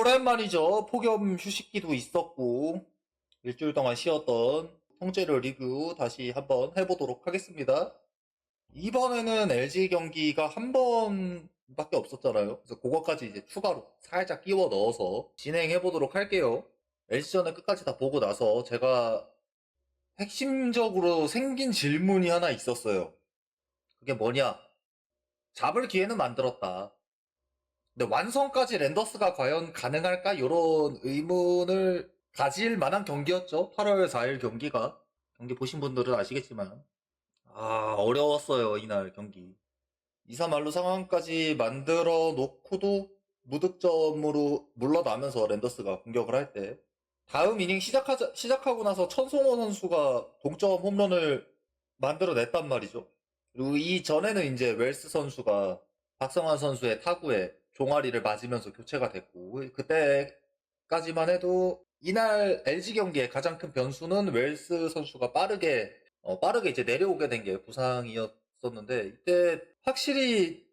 오랜만이죠. 폭염 휴식기도 있었고 일주일 동안 쉬었던 통째로 리뷰 다시 한번 해보도록 하겠습니다. 이번에는 LG 경기가 한 번밖에 없었잖아요. 그래서 그거까지 이제 추가로 살짝 끼워 넣어서 진행해 보도록 할게요. LG전을 끝까지 다 보고 나서 제가 핵심적으로 생긴 질문이 하나 있었어요. 그게 뭐냐? 잡을 기회는 만들었다. 근데 완성까지 랜더스가 과연 가능할까? 이런 의문을 가질 만한 경기였죠. 8월 4일 경기가. 경기 보신 분들은 아시겠지만. 어려웠어요, 이날 경기. 2-3할로 상황까지 만들어 놓고도 무득점으로 물러나면서 랜더스가 공격을 할 때. 다음 이닝 시작하고 나서 천송호 선수가 동점 홈런을 만들어냈단 말이죠. 그리고 이 전에는 이제 웰스 선수가 박성환 선수의 타구에 종아리를 맞으면서 교체가 됐고, 그때까지만 해도 이날 LG 경기의 가장 큰 변수는 웰스 선수가 빠르게 이제 내려오게 된 게 부상이었었는데, 이때 확실히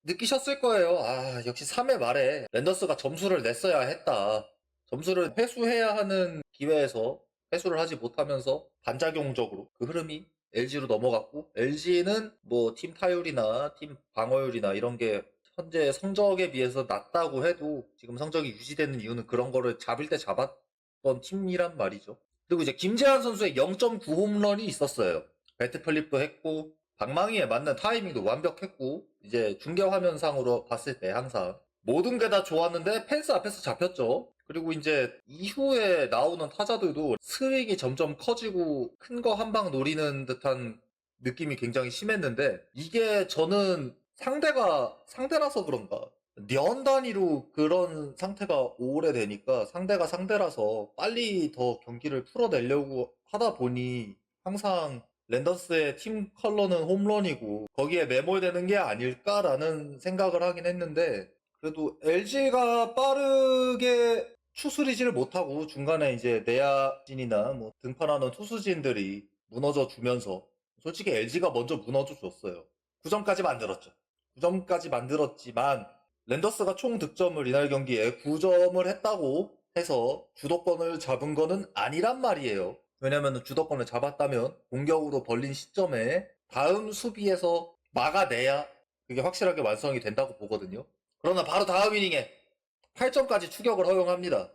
느끼셨을 거예요. 역시 3회 말에 랜더스가 점수를 냈어야 했다. 점수를 회수해야 하는 기회에서 회수를 하지 못하면서 반작용적으로 그 흐름이 LG로 넘어갔고, LG는 뭐 팀 타율이나 팀 방어율이나 이런 게 현재 성적에 비해서 낮다고 해도 지금 성적이 유지되는 이유는 그런 거를 잡을 때 잡았던 팀이란 말이죠. 그리고 이제 김재환 선수의 0.9 홈런이 있었어요. 배트 플립도 했고 방망이에 맞는 타이밍도 완벽했고, 이제 중계 화면상으로 봤을 때 항상 모든 게 다 좋았는데 펜스 앞에서 잡혔죠. 그리고 이제 이후에 나오는 타자들도 스윙이 점점 커지고 큰 거 한 방 노리는 듯한 느낌이 굉장히 심했는데, 이게 저는 상대라서 그런가, 년 단위로 그런 상태가 오래되니까 상대가 상대라서 빨리 더 경기를 풀어내려고 하다 보니 항상 랜더스의 팀 컬러는 홈런이고 거기에 매몰되는 게 아닐까라는 생각을 하긴 했는데, 그래도 LG가 빠르게 추스리지를 못하고 중간에 이제 내야진이나 뭐 등판하는 투수진들이 무너져 주면서 솔직히 LG가 먼저 무너져 줬어요. 9점까지 만들었죠. 9점까지 만들었지만 랜더스가 총 득점을 이날 경기에 9점을 했다고 해서 주도권을 잡은 거는 아니란 말이에요. 왜냐면 주도권을 잡았다면 공격으로 벌린 시점에 다음 수비에서 막아내야 그게 확실하게 완성이 된다고 보거든요. 그러나 바로 다음 이닝에 8점까지 추격을 허용합니다.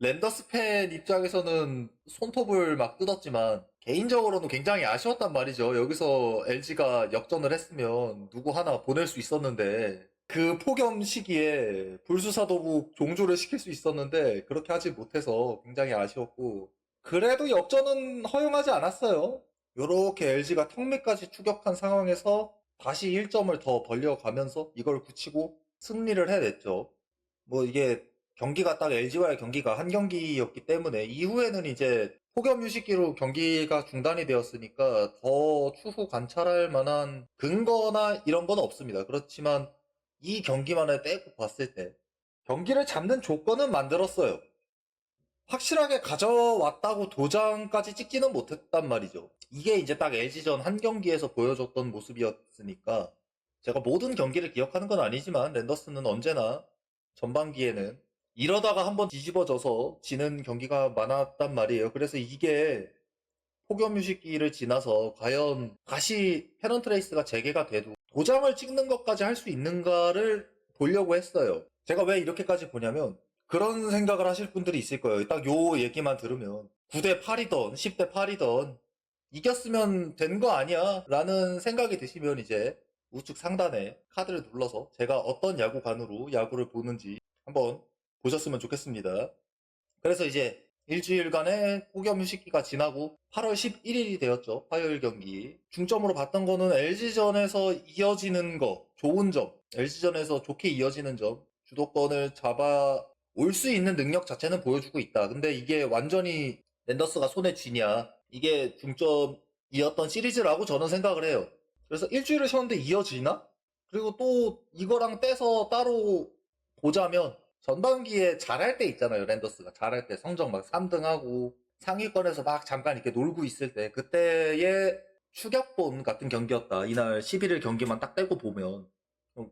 랜더스 팬 입장에서는 손톱을 막 뜯었지만 개인적으로는 굉장히 아쉬웠단 말이죠. 여기서 LG가 역전을 했으면 누구 하나 보낼 수 있었는데, 그 폭염 시기에 불수사도국 종조를 시킬 수 있었는데 그렇게 하지 못해서 굉장히 아쉬웠고, 그래도 역전은 허용하지 않았어요. 요렇게 LG가 턱밑까지 추격한 상황에서 다시 1점을 더 벌려가면서 이걸 굳히고 승리를 해냈죠. 뭐 이게 경기가 딱 LG와의 경기가 한 경기였기 때문에 이후에는 이제 폭염 휴식기로 경기가 중단이 되었으니까 더 추후 관찰할 만한 근거나 이런 건 없습니다. 그렇지만 이 경기만을 떼고 봤을 때 경기를 잡는 조건은 만들었어요. 확실하게 가져왔다고 도장까지 찍지는 못했단 말이죠. 이게 이제 딱 LG전 한 경기에서 보여줬던 모습이었으니까, 제가 모든 경기를 기억하는 건 아니지만 랜더스는 언제나 전반기에는 이러다가 한번 뒤집어져서 지는 경기가 많았단 말이에요. 그래서 이게 폭염 휴식기를 지나서 과연 다시 페넌트레이스가 재개가 돼도 도장을 찍는 것까지 할 수 있는가를 보려고 했어요. 제가 왜 이렇게까지 보냐면, 그런 생각을 하실 분들이 있을 거예요. 딱 요 얘기만 들으면 9대 8이던 10대 8이던 이겼으면 된 거 아니야 라는 생각이 드시면 이제 우측 상단에 카드를 눌러서 제가 어떤 야구관으로 야구를 보는지 한번 보셨으면 좋겠습니다. 그래서 이제 일주일간의 폭염 휴식기가 지나고 8월 11일이 되었죠. 화요일 경기. 중점으로 봤던 거는 LG전에서 이어지는 거, 좋은 점, LG전에서 좋게 이어지는 점, 주도권을 잡아 올 수 있는 능력 자체는 보여주고 있다. 근데 이게 완전히 랜더스가 손에 쥐냐, 이게 중점이었던 시리즈라고 저는 생각을 해요. 그래서 일주일을 쉬었는데 이어지나? 그리고 또 이거랑 떼서 따로 보자면 전반기에 잘할 때 있잖아요. 랜더스가 잘할 때 성적 막 3등하고 상위권에서 막 잠깐 이렇게 놀고 있을 때, 그때의 추격본 같은 경기였다. 이날 11일 경기만 딱 떼고 보면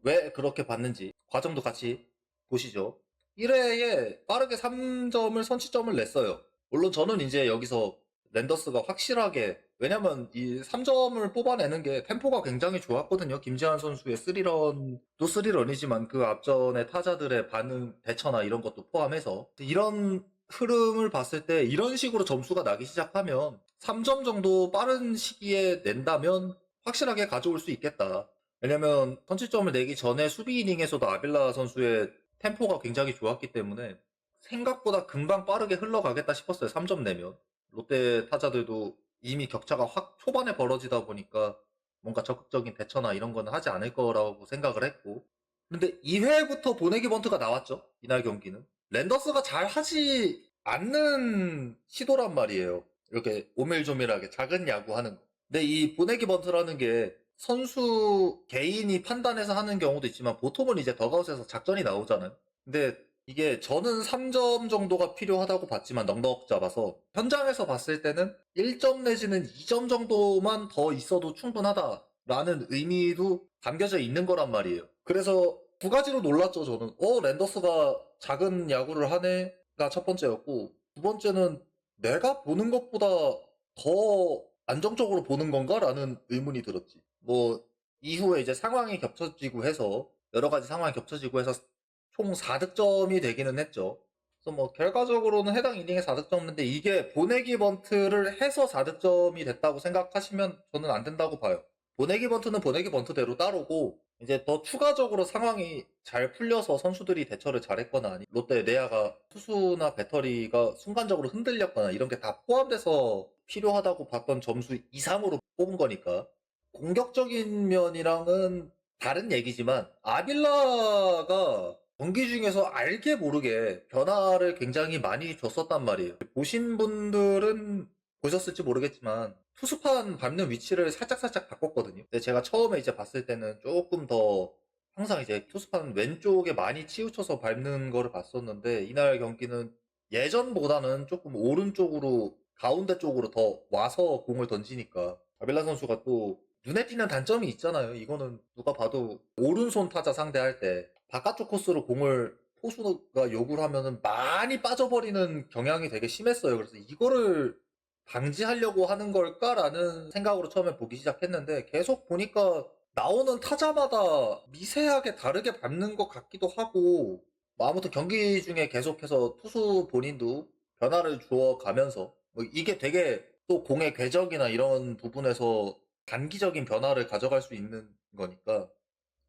왜 그렇게 봤는지 과정도 같이 보시죠. 1회에 빠르게 3점을 선취점을 냈어요. 물론 저는 이제 여기서 랜더스가 확실하게, 왜냐면 이 3점을 뽑아내는 게 템포가 굉장히 좋았거든요. 김지한 선수의 3런도 3런이지만 그 앞전의 타자들의 반응, 대처나 이런 것도 포함해서 이런 흐름을 봤을 때 이런 식으로 점수가 나기 시작하면 3점 정도 빠른 시기에 낸다면 확실하게 가져올 수 있겠다. 왜냐면 선취점을 내기 전에 수비 이닝에서도 아빌라 선수의 템포가 굉장히 좋았기 때문에 생각보다 금방 빠르게 흘러가겠다 싶었어요. 3점 내면. 롯데 타자들도 이미 격차가 확 초반에 벌어지다 보니까 뭔가 적극적인 대처나 이런 거는 하지 않을 거라고 생각을 했고. 근데 2회부터 보내기 번트가 나왔죠. 이날 경기는. 랜더스가 잘 하지 않는 시도란 말이에요. 이렇게 오밀조밀하게 작은 야구 하는 거. 근데 이 보내기 번트라는 게 선수 개인이 판단해서 하는 경우도 있지만 보통은 이제 덕아웃에서 작전이 나오잖아요. 근데 이게 저는 3점 정도가 필요하다고 봤지만 넉넉 잡아서 현장에서 봤을 때는 1점 내지는 2점 정도만 더 있어도 충분하다라는 의미도 담겨져 있는 거란 말이에요. 그래서 두 가지로 놀랐죠, 저는. 랜더스가 작은 야구를 하네가 첫 번째였고, 두 번째는 내가 보는 것보다 더 안정적으로 보는 건가라는 의문이 들었지. 뭐 이후에 이제 상황이 겹쳐지고 해서 여러 가지 상황이 겹쳐지고 해서 총 4득점이 되기는 했죠. 그래서 뭐 결과적으로는 해당 이닝에 4득점인데 이게 보내기 번트를 해서 4득점이 됐다고 생각하시면 저는 안 된다고 봐요. 보내기 번트는 보내기 번트대로 따르고 이제 더 추가적으로 상황이 잘 풀려서 선수들이 대처를 잘했거나 아니 롯데 내야가 투수나 배터리가 순간적으로 흔들렸거나 이런 게 다 포함돼서 필요하다고 봤던 점수 이상으로 뽑은 거니까 공격적인 면이랑은 다른 얘기지만 아빌라가 경기 중에서 알게 모르게 변화를 굉장히 많이 줬었단 말이에요. 보신 분들은 보셨을지 모르겠지만 투수판 밟는 위치를 살짝살짝 바꿨거든요. 근데 제가 처음에 이제 봤을 때는 조금 더 항상 이제 투수판 왼쪽에 많이 치우쳐서 밟는 거를 봤었는데 이날 경기는 예전보다는 조금 오른쪽으로 가운데 쪽으로 더 와서 공을 던지니까 아빌라 선수가 또 눈에 띄는 단점이 있잖아요. 이거는 누가 봐도 오른손 타자 상대할 때 바깥쪽 코스로 공을 포수가 요구를 하면은 많이 빠져버리는 경향이 되게 심했어요. 그래서 이거를 방지하려고 하는 걸까라는 생각으로 처음에 보기 시작했는데 계속 보니까 나오는 타자마다 미세하게 다르게 밟는 것 같기도 하고 뭐 아무튼 경기 중에 계속해서 투수 본인도 변화를 주어 가면서 뭐 이게 되게 또 공의 궤적이나 이런 부분에서 단기적인 변화를 가져갈 수 있는 거니까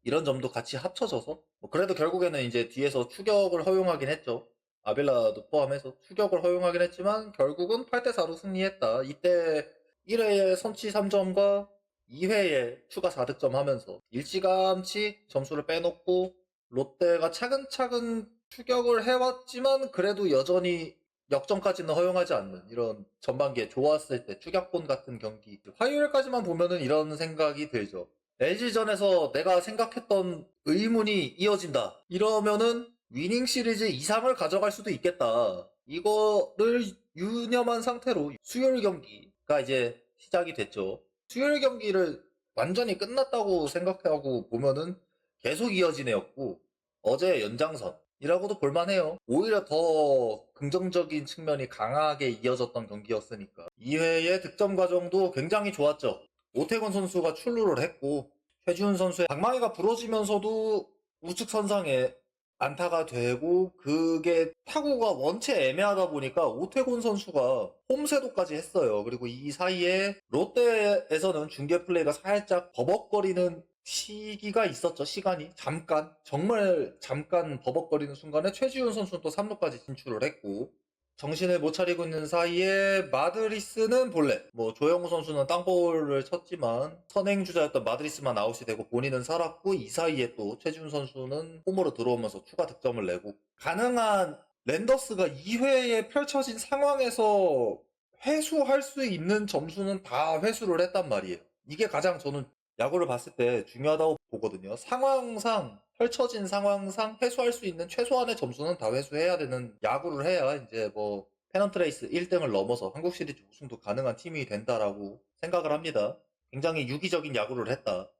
이런 점도 같이 합쳐져서 뭐 그래도 결국에는 이제 뒤에서 추격을 허용하긴 했죠. 아빌라도 포함해서 추격을 허용하긴 했지만 결국은 8대4로 승리했다. 이때 1회에 선취 3점과 2회에 추가 4득점 하면서 일찌감치 점수를 빼놓고 롯데가 차근차근 추격을 해왔지만 그래도 여전히 역전까지는 허용하지 않는 이런 전반기에 좋았을 때 추격권 같은 경기 화요일까지만 보면은 이런 생각이 들죠. LG전에서 내가 생각했던 의문이 이어진다. 이러면은 위닝 시리즈 이상을 가져갈 수도 있겠다. 이거를 유념한 상태로 수요일 경기가 이제 시작이 됐죠. 수요일 경기를 완전히 끝났다고 생각하고 보면은 계속 이어진 애였고 어제 연장선이라고도 볼만해요. 오히려 더 긍정적인 측면이 강하게 이어졌던 경기였으니까 2회의 득점 과정도 굉장히 좋았죠. 오태곤 선수가 출루를 했고 최지훈 선수의 방망이가 부러지면서도 우측 선상에 안타가 되고 그게 타구가 원체 애매하다 보니까 오태곤 선수가 홈세도까지 했어요. 그리고 이 사이에 롯데에서는 중계 플레이가 살짝 버벅거리는 시기가 있었죠. 시간이 잠깐 정말 잠깐 버벅거리는 순간에 최지훈 선수는 또 3루까지 진출을 했고 정신을 못 차리고 있는 사이에 마드리스는 볼넷. 뭐 조영우 선수는 땅볼을 쳤지만 선행주자였던 마드리스만 아웃이 되고 본인은 살았고 이 사이에 또 최지훈 선수는 홈으로 들어오면서 추가 득점을 내고 가능한 랜더스가 2회에 펼쳐진 상황에서 회수할 수 있는 점수는 다 회수를 했단 말이에요. 이게 가장 저는 야구를 봤을 때 중요하다고 보거든요. 상황상 펼쳐진 상황상 회수할 수 있는 최소한의 점수는 다 회수해야 되는 야구를 해야 이제 뭐 페넌트레이스 1등을 넘어서 한국 시리즈 우승도 가능한 팀이 된다라고 생각을 합니다. 굉장히 유기적인 야구를 했다.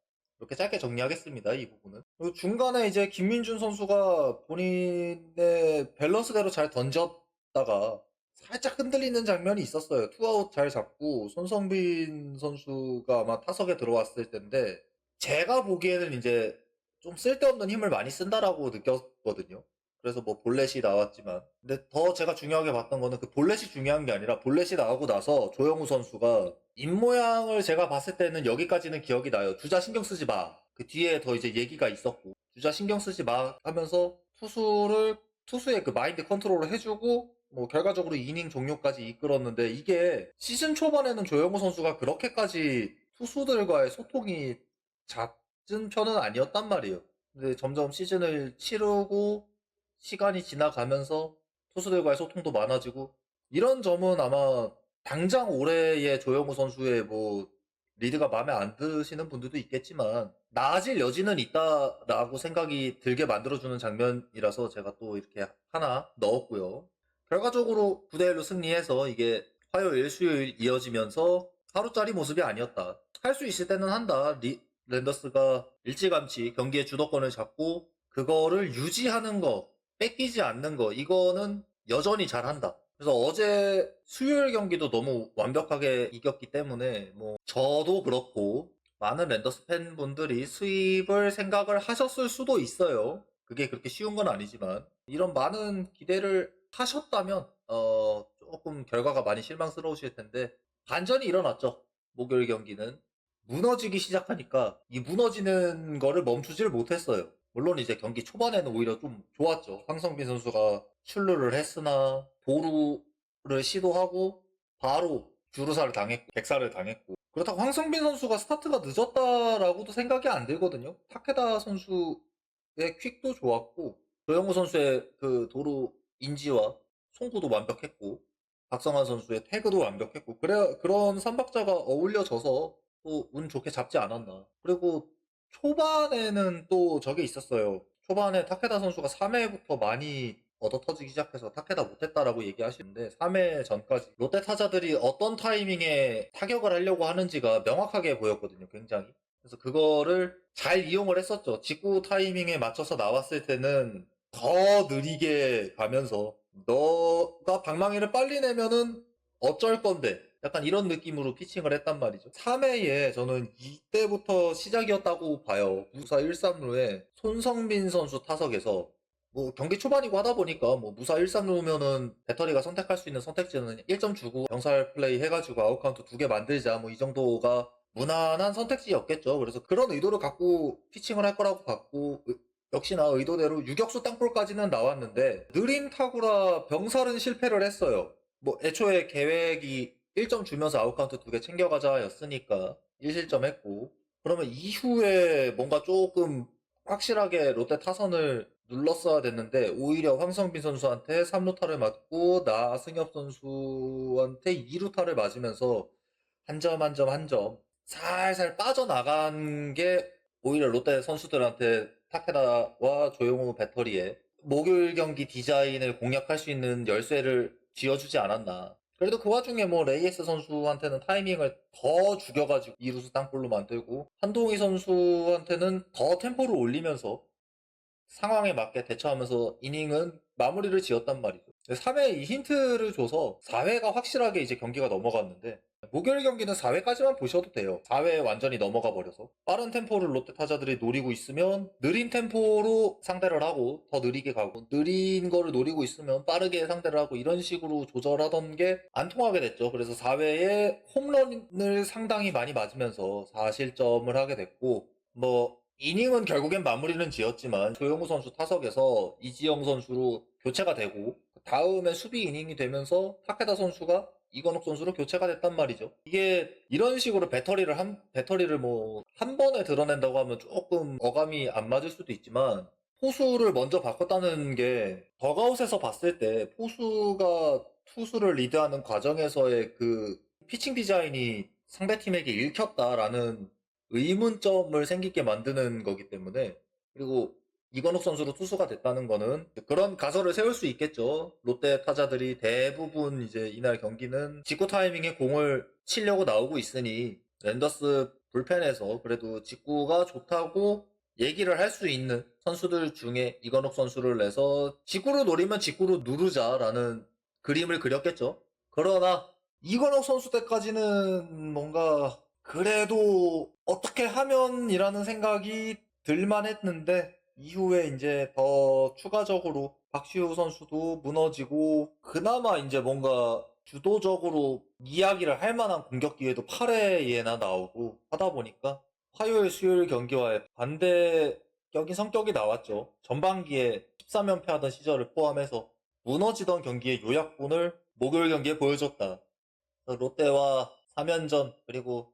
이렇게 짧게 정리하겠습니다. 이 부분은. 그리고 중간에 이제 김민준 선수가 본인의 밸런스대로 잘 던졌다가 살짝 흔들리는 장면이 있었어요. 투아웃 잘 잡고 손성빈 선수가 아마 타석에 들어왔을 텐데 제가 보기에는 이제 좀 쓸데없는 힘을 많이 쓴다라고 느꼈거든요. 그래서 뭐 볼넷이 나왔지만 근데 더 제가 중요하게 봤던 거는 그 볼넷이 중요한 게 아니라 볼넷이 나가고 나서 조영우 선수가 입모양을 제가 봤을 때는 여기까지는 기억이 나요. 주자 신경 쓰지 마. 그 뒤에 더 이제 얘기가 있었고 주자 신경 쓰지 마 하면서 투수의 그 마인드 컨트롤을 해주고 뭐 결과적으로 이닝 종료까지 이끌었는데 이게 시즌 초반에는 조영우 선수가 그렇게까지 투수들과의 소통이 잦은 편은 아니었단 말이에요. 근데 점점 시즌을 치르고 시간이 지나가면서 투수들과의 소통도 많아지고 이런 점은 아마 당장 올해의 조영우 선수의 뭐 리드가 마음에 안 드시는 분들도 있겠지만 나아질 여지는 있다라고 생각이 들게 만들어주는 장면이라서 제가 또 이렇게 하나 넣었고요. 결과적으로 9대1로 승리해서 이게 화요일, 수요일 이어지면서 하루짜리 모습이 아니었다. 할 수 있을 때는 한다. 랜더스가 일찌감치 경기의 주도권을 잡고 그거를 유지하는 거, 뺏기지 않는 거, 이거는 여전히 잘한다. 그래서 어제 수요일 경기도 너무 완벽하게 이겼기 때문에 뭐 저도 그렇고 많은 랜더스 팬분들이 수입을 생각을 하셨을 수도 있어요. 그게 그렇게 쉬운 건 아니지만 이런 많은 기대를 하셨다면 조금 결과가 많이 실망스러우실 텐데 반전이 일어났죠. 목요일 경기는 무너지기 시작하니까 이 무너지는 거를 멈추지를 못했어요. 물론 이제 경기 초반에는 오히려 좀 좋았죠. 황성빈 선수가 출루를 했으나 도루를 시도하고 바로 주루사를 당했고 객사를 당했고 그렇다고 황성빈 선수가 스타트가 늦었다라고도 생각이 안 들거든요. 타케다 선수의 퀵도 좋았고 조영우 선수의 그 도루 인지와 송구도 완벽했고 박성환 선수의 태그도 완벽했고 그래 그런 삼박자가 어울려져서 또 운 좋게 잡지 않았나. 그리고 초반에는 또 저게 있었어요. 초반에 타케다 선수가 3회부터 많이 얻어터지기 시작해서 타케다 못했다라고 얘기하시는데 3회 전까지 롯데 타자들이 어떤 타이밍에 타격을 하려고 하는지가 명확하게 보였거든요. 굉장히. 그래서 그거를 잘 이용을 했었죠. 직구 타이밍에 맞춰서 나왔을 때는 더 느리게 가면서 너가 방망이를 빨리 내면은 어쩔 건데 약간 이런 느낌으로 피칭을 했단 말이죠. 3회에 저는 이때부터 시작이었다고 봐요. 무사 1-3루에 손성빈 선수 타석에서 뭐 경기 초반이고 하다 보니까 뭐 무사 1-3루면은 배터리가 선택할 수 있는 선택지는 1점 주고 병살 플레이 해가지고 아웃카운트 2개 만들자 뭐 이 정도가 무난한 선택지였겠죠. 그래서 그런 의도를 갖고 피칭을 할 거라고 봤고 역시나 의도대로 유격수 땅볼까지는 나왔는데 느린 타구라 병살은 실패를 했어요. 뭐 애초에 계획이 1점 주면서 아웃카운트 2개 챙겨가자 였으니까 1실점 했고 그러면 이후에 뭔가 조금 확실하게 롯데 타선을 눌렀어야 됐는데 오히려 황성빈 선수한테 3루타를 맞고 나승엽 선수한테 2루타를 맞으면서 한 점 한 점 한 점 살살 빠져나간 게 오히려 롯데 선수들한테 타케다와 조용호 배터리에 목요일 경기 디자인을 공략할 수 있는 열쇠를 쥐어주지 않았나. 그래도 그 와중에 뭐 레이에스 선수한테는 타이밍을 더 죽여가지고 이루수 땅볼로 만들고 한동희 선수한테는 더 템포를 올리면서 상황에 맞게 대처하면서 이닝은 마무리를 지었단 말이죠. 3회 이 힌트를 줘서 4회가 확실하게 이제 경기가 넘어갔는데 목요일 경기는 4회까지만 보셔도 돼요. 4회에 완전히 넘어가 버려서 빠른 템포를 롯데 타자들이 노리고 있으면 느린 템포로 상대를 하고 더 느리게 가고 느린 거를 노리고 있으면 빠르게 상대를 하고 이런 식으로 조절하던 게 안 통하게 됐죠. 그래서 4회에 홈런을 상당히 많이 맞으면서 4실점을 하게 됐고 뭐 이닝은 결국엔 마무리는 지었지만 조영우 선수 타석에서 이지영 선수로 교체가 되고 다음에 수비 이닝이 되면서 타케다 선수가 이건욱 선수로 교체가 됐단 말이죠. 이게 이런 식으로 배터리를 뭐 한 번에 드러낸다고 하면 조금 어감이 안 맞을 수도 있지만 포수를 먼저 바꿨다는 게 더가웃에서 봤을 때 포수가 투수를 리드하는 과정에서의 그 피칭 디자인이 상대팀에게 읽혔다라는 의문점을 생기게 만드는 거기 때문에 그리고 이건욱 선수로 투수가 됐다는 거는 그런 가설을 세울 수 있겠죠. 롯데 타자들이 대부분 이제 이날 경기는 직구 타이밍에 공을 치려고 나오고 있으니 랜더스 불펜에서 그래도 직구가 좋다고 얘기를 할 수 있는 선수들 중에 이건욱 선수를 내서 직구로 노리면 직구로 누르자라는 그림을 그렸겠죠. 그러나 이건욱 선수 때까지는 뭔가 그래도 어떻게 하면이라는 생각이 들만 했는데 이후에 이제 더 추가적으로 박시우 선수도 무너지고 그나마 이제 뭔가 주도적으로 이야기를 할 만한 공격 기회도 8회에나 나오고 하다 보니까 화요일 수요일 경기와의 반대격인 성격이 나왔죠. 전반기에 13연패 하던 시절을 포함해서 무너지던 경기의 요약본을 목요일 경기에 보여줬다. 롯데와 3연전 그리고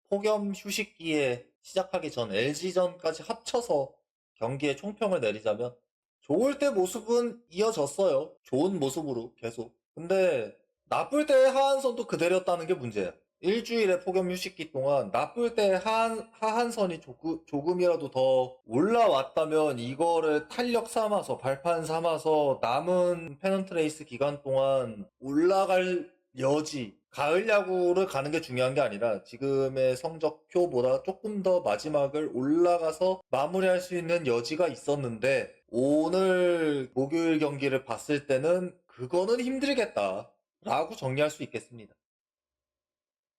폭염 휴식기에 시작하기 전 LG전까지 합쳐서 경기의 총평을 내리자면 좋을 때 모습은 이어졌어요. 좋은 모습으로 계속. 근데 나쁠 때 하한선도 그대로였다는 게 문제야. 일주일의 폭염 휴식기 동안 나쁠 때 하한선이 조금이라도 더 올라왔다면 이거를 탄력 삼아서 발판 삼아서 남은 페넌트레이스 기간 동안 올라갈 여지 가을 야구를 가는 게 중요한 게 아니라 지금의 성적표보다 조금 더 마지막을 올라가서 마무리할 수 있는 여지가 있었는데 오늘 목요일 경기를 봤을 때는 그거는 힘들겠다 라고 정리할 수 있겠습니다.